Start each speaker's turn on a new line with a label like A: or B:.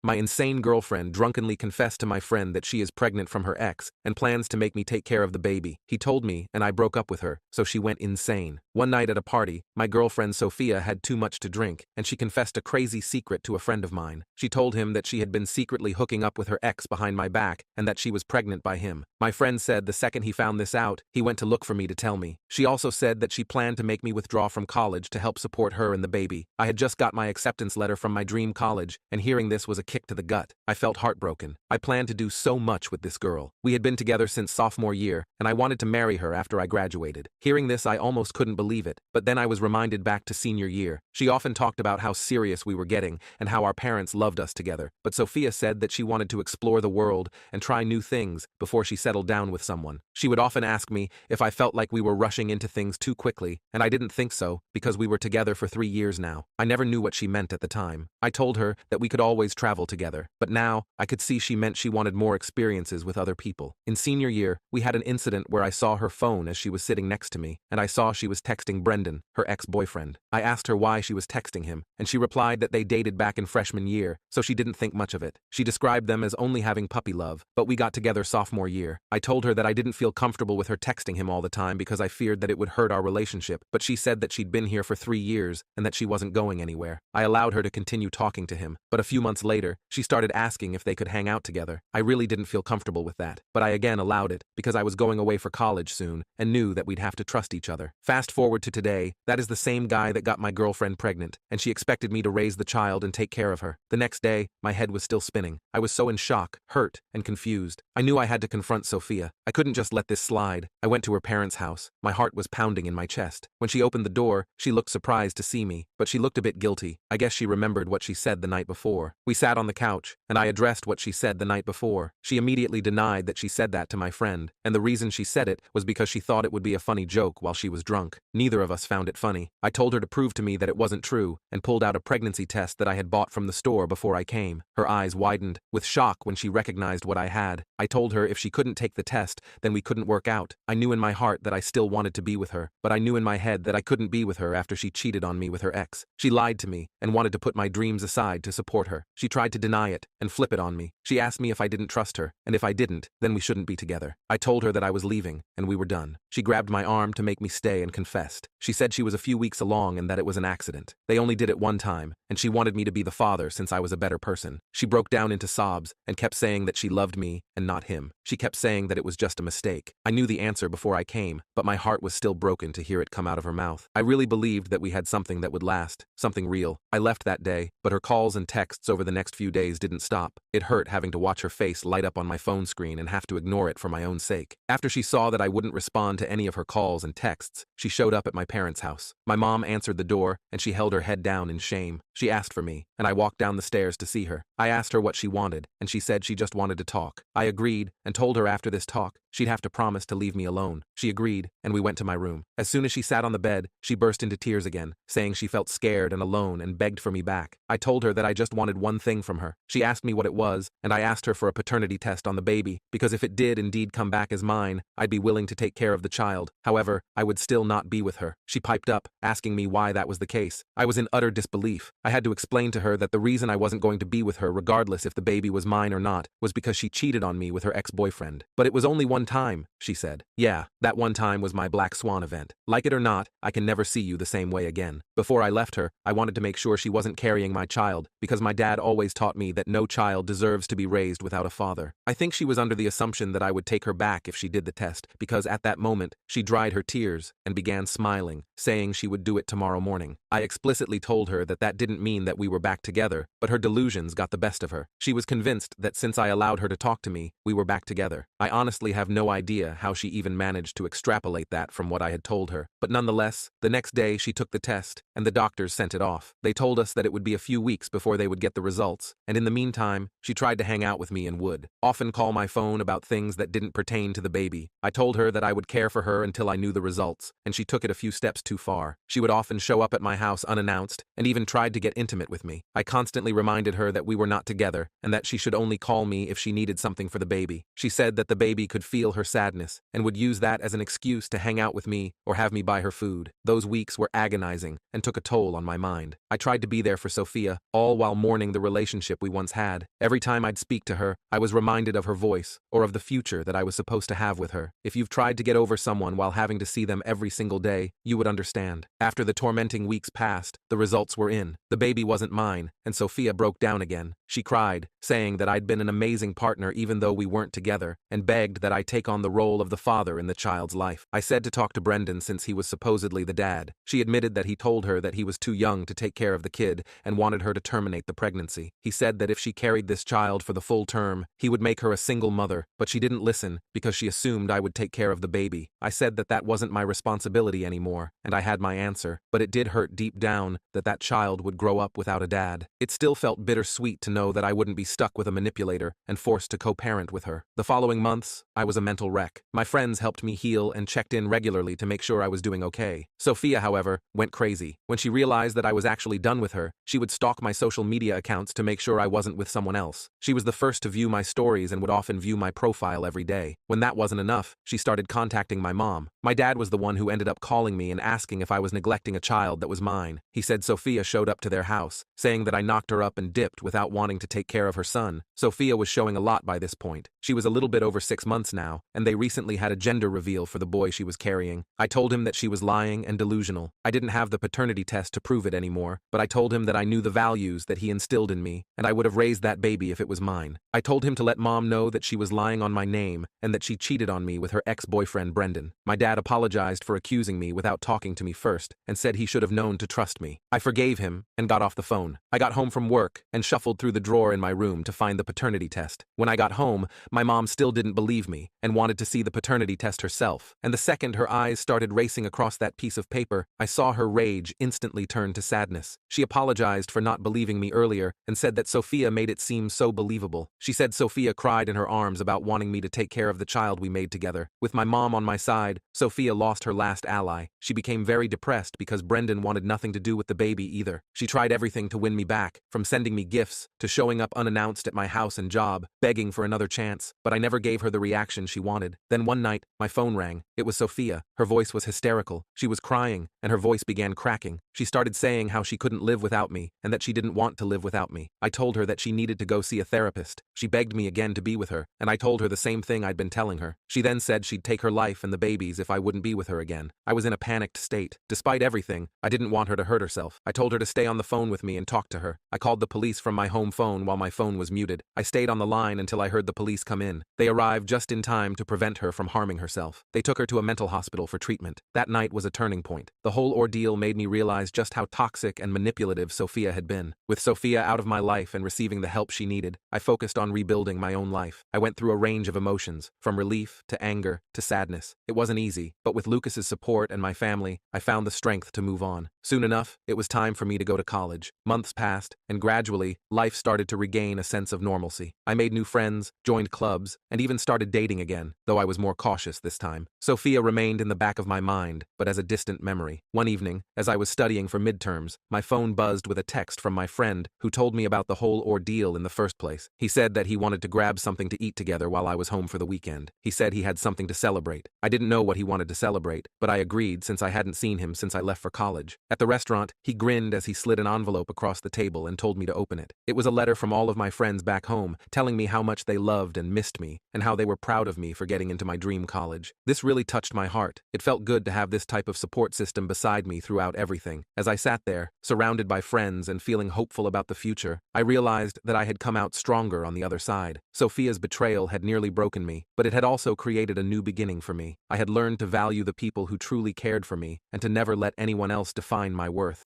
A: My insane girlfriend drunkenly confessed to my friend that she is pregnant from her ex and plans to make me take care of the baby. He told me, and I broke up with her, so she went insane. One night at a party, my girlfriend Sophia had too much to drink, and she confessed a crazy secret to a friend of mine. She told him that she had been secretly hooking up with her ex behind my back and that she was pregnant by him. My friend said the second he found this out, he went to look for me to tell me. She also said that she planned to make me withdraw from college to help support her and the baby. I had just got my acceptance letter from my dream college, and hearing this was a kick to the gut. I felt heartbroken. I planned to do so much with this girl. We had been together since sophomore year, and I wanted to marry her after I graduated. Hearing this, I almost couldn't believe it, but then I was reminded back to senior year. She often talked about how serious we were getting and how our parents loved us together, but Sophia said that she wanted to explore the world and try new things before she settled down with someone. She would often ask me if I felt like we were rushing into things too quickly, and I didn't think so because we were together for 3 years now. I never knew what she meant at the time. I told her that we could always travel together, but now I could see she meant she wanted more experiences with other people. In senior year, we had an incident where I saw her phone as she was sitting next to me, and I saw she was texting Brendan, her ex-boyfriend. I asked her why she was texting him, and she replied that they dated back in freshman year, so she didn't think much of it. She described them as only having puppy love, but we got together sophomore year. I told her that I didn't feel comfortable with her texting him all the time because I feared that it would hurt our relationship, but she said that she'd been here for 3 years and that she wasn't going anywhere. I allowed her to continue talking to him, but a few months later, she started asking if they could hang out together. I really didn't feel comfortable with that, but I again allowed it because I was going away for college soon and knew that we'd have to trust each other. Fast forward to today, that is the same guy that got my girlfriend pregnant, and she expected me to raise the child and take care of her. The next day, my head was still spinning. I was so in shock, hurt, and confused. I knew I had to confront Sophia. I couldn't just let this slide. I went to her parents' house. My heart was pounding in my chest. When she opened the door, she looked surprised to see me, but she looked a bit guilty. I guess she remembered what she said the night before. We sat on the couch, and I addressed what she said the night before. She immediately denied that she said that to my friend, and the reason she said it was because she thought it would be a funny joke while she was drunk. Neither of us found it funny. I told her to prove to me that it wasn't true, and pulled out a pregnancy test that I had bought from the store before I came. Her eyes widened with shock when she recognized what I had. I told her if she couldn't take the test, then we couldn't work out. I knew in my heart that I still wanted to be with her, but I knew in my head that I couldn't be with her after she cheated on me with her ex. She lied to me and wanted to put my dreams aside to support her. She tried to deny it and flip it on me. She asked me if I didn't trust her, and if I didn't, then we shouldn't be together. I told her that I was leaving, and we were done. She grabbed my arm to make me stay and confessed. She said she was a few weeks along and that it was an accident. They only did it one time, and she wanted me to be the father since I was a better person. She broke down into sobs and kept saying that she loved me and not him. She kept saying that it was just a mistake. I knew the answer before I came, but my heart was still broken to hear it come out of her mouth. I really believed that we had something that would last, something real. I left that day, but her calls and texts over the next few days didn't stop. It hurt having to watch her face light up on my phone screen and have to ignore it for my own sake. After she saw that I wouldn't respond to any of her calls and texts, she showed up at my parents' house. My mom answered the door, and she held her head down in shame. She asked for me, and I walked down the stairs to see her. I asked her what she wanted, and she said she just wanted to talk. I agreed, and told her after this talk, she'd have to promise to leave me alone. She agreed, and we went to my room. As soon as she sat on the bed, she burst into tears again, saying she felt scared and alone and begged for me back. I told her that I just wanted one thing from her. She asked me what it was, and I asked her for a paternity test on the baby, because if it did indeed come back as mine, I'd be willing to take care of the child. However, I would still not be with her. She piped up, asking me why that was the case. I was in utter disbelief. I had to explain to her that the reason I wasn't going to be with her regardless if the baby was mine or not was because she cheated on me with her ex-boyfriend. But it was only one time, she said. Yeah, that one time was my black swan event. Like it or not, I can never see you the same way again. Before I left her, I wanted to make sure she wasn't carrying my child, because my dad always taught me that no child deserves to be raised without a father. I think she was under the assumption that I would take her back if she did the test, because at that moment, she dried her tears and began smiling, saying she would do it tomorrow morning. I explicitly told her that that didn't mean that we were back together, but her delusions got the best of her. She was convinced that since I allowed her to talk to me, we were back together. I honestly have no idea how she even managed to extrapolate that from what I had told her, but nonetheless, the next day she took the test, and the doctors sent it off. They told us that it would be a few weeks before they would get the results, and in the meantime, she tried to hang out with me and would often call my phone about things that didn't pertain to the baby. I told her that I would care for her until I knew the results, and she took it a few steps too far. She would often show up at my house unannounced, and even tried to get intimate with me. I constantly reminded her that we were not together, and that she should only call me if she needed something for the baby. She said that the baby could feel her sadness, and would use that as an excuse to hang out with me or have me buy her food. Those weeks were agonizing, and took a toll on my mind. I tried to be there for Sophia, all while mourning the relationship relationship we once had. Every time I'd speak to her, I was reminded of her voice, or of the future that I was supposed to have with her. If you've tried to get over someone while having to see them every single day, you would understand. After the tormenting weeks passed, the results were in. The baby wasn't mine, and Sophia broke down again. She cried, saying that I'd been an amazing partner even though we weren't together, and begged that I take on the role of the father in the child's life. I said to talk to Brendan since he was supposedly the dad. She admitted that he told her that he was too young to take care of the kid and wanted her to terminate the pregnancy. He said that if she carried this child for the full term, he would make her a single mother, but she didn't listen because she assumed I would take care of the baby. I said that that wasn't my responsibility anymore, and I had my answer, but it did hurt deep down that that child would grow up without a dad. It still felt bittersweet to know that I wouldn't be stuck with a manipulator and forced to co-parent with her. The following months, I was a mental wreck. My friends helped me heal and checked in regularly to make sure I was doing okay. Sophia, however, went crazy. When she realized that I was actually done with her, she would stalk my social media accounts to make sure I wasn't with someone else. She was the first to view my stories and would often view my profile every day. When that wasn't enough, she started contacting my mom. My dad was the one who ended up calling me and asking if I was neglecting a child that was mine. He said Sophia showed up to their house, saying that I knocked her up and dipped without wanting to take care of her son. Sophia was showing a lot by this point. She was a little bit over 6 months now, and they recently had a gender reveal for the boy she was carrying. I told him that she was lying and delusional. I didn't have the paternity test to prove it anymore, but I told him that I knew the values that he instilled in me, and I would have raised that baby if it was mine. I told him to let mom know that she was lying on my name and that she cheated on me with her ex-boyfriend Brendan. My dad apologized for accusing me without talking to me first and said he should have known to trust me. I forgave him and got off the phone. I got home from work and shuffled through the drawer in my room to find the paternity test. When I got home, my mom still didn't believe me and wanted to see the paternity test herself, and the second her eyes started racing across that piece of paper, I saw her rage instantly turn to sadness. She apologized for not believing me earlier and said that Sophia made it seem so believable. She said Sophia cried in her arms about wanting me to take care of the child we made together. With my mom on my side, Sophia lost her last ally. She became very depressed because Brendan wanted nothing to do with the baby either. She tried everything to win me back, from sending me gifts to showing up unannounced at my house and job, begging for another chance, but I never gave her the reaction she wanted. Then one night, my phone rang. It was Sophia. Her voice was hysterical. She was crying, and her voice began cracking. She started saying how she couldn't live without me, and that she didn't want to live without me. I told her that she needed to go see a therapist. She begged me again to be with her, and I told her the same thing I'd been telling her. She then said she'd take her life and the baby's if I wouldn't be with her again. I was in a panicked state. Despite everything, I didn't want her to hurt herself. I told her to stay on the phone with me and talk to her. I called the police from my home phone while my phone was muted. I stayed on the line until I heard the police come in. They arrived just in time to prevent her from harming herself. They took her to a mental hospital for treatment. That night was a turning point. The whole ordeal made me realize just how toxic and manipulative Sophia had been. With Sophia out of my life and receiving the help she needed, I focused on rebuilding my own life. I went through a range of emotions, from relief to anger to sadness. It wasn't easy, but with Lucas's support and my family, I found the strength to move on. Soon enough, it was time for me to go to college. Months passed, and gradually, life started to regain a sense of normalcy. I made new friends, joined clubs, and even started dating again, though I was more cautious this time. Sophia remained in the back of my mind, but as a distant memory. One evening, as I was studying for midterms, my phone buzzed with a text from my friend who told me about the whole ordeal in the first place. He said that he wanted to grab something to eat together while I was home for the weekend. He said he had something to celebrate. I didn't know what he wanted to celebrate, but I agreed since I hadn't seen him since I left for college. At the restaurant, he grinned as he slid an envelope across the table and told me to open it. It was a letter from all of my friends back home, telling me how much they loved and missed me, and how they were proud of me for getting into my dream college. This really touched my heart. It felt good to have this type of support system beside me throughout everything. As I sat there, surrounded by friends and feeling hopeful about the future, I realized that I had come out stronger on the other side. Sophia's betrayal had nearly broken me, but it had also created a new beginning for me. I had learned to value the people who truly cared for me and to never let anyone else define my worth.